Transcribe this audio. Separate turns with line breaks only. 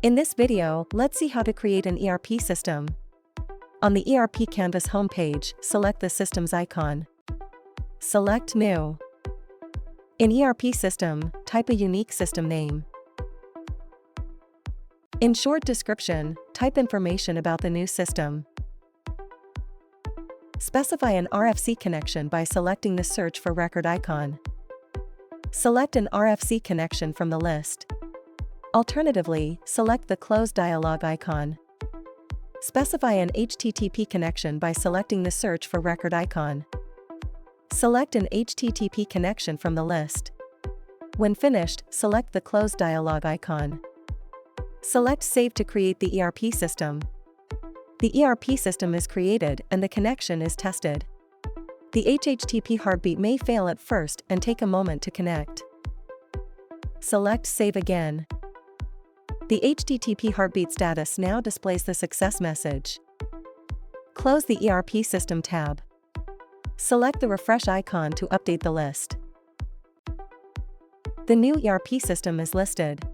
In this video, let's see how to create an ERP system. On the ERP Canvas homepage, select the Systems icon. Select New. In ERP System, type a unique system name. In short description, type information about the new system. Specify an RFC connection by selecting the Search for Record icon. Select an RFC connection from the list. Alternatively, select the Close dialog icon. Specify an HTTP connection by selecting the Search for Record icon. Select an HTTP connection from the list. When finished, select the Close dialog icon. Select Save to create the ERP system. The ERP system is created and the connection is tested. The HTTP heartbeat may fail at first and take a moment to connect. Select Save again. The HTTP heartbeat status now displays the success message. Close the ERP System tab. Select the refresh icon to update the list. The new ERP system is listed.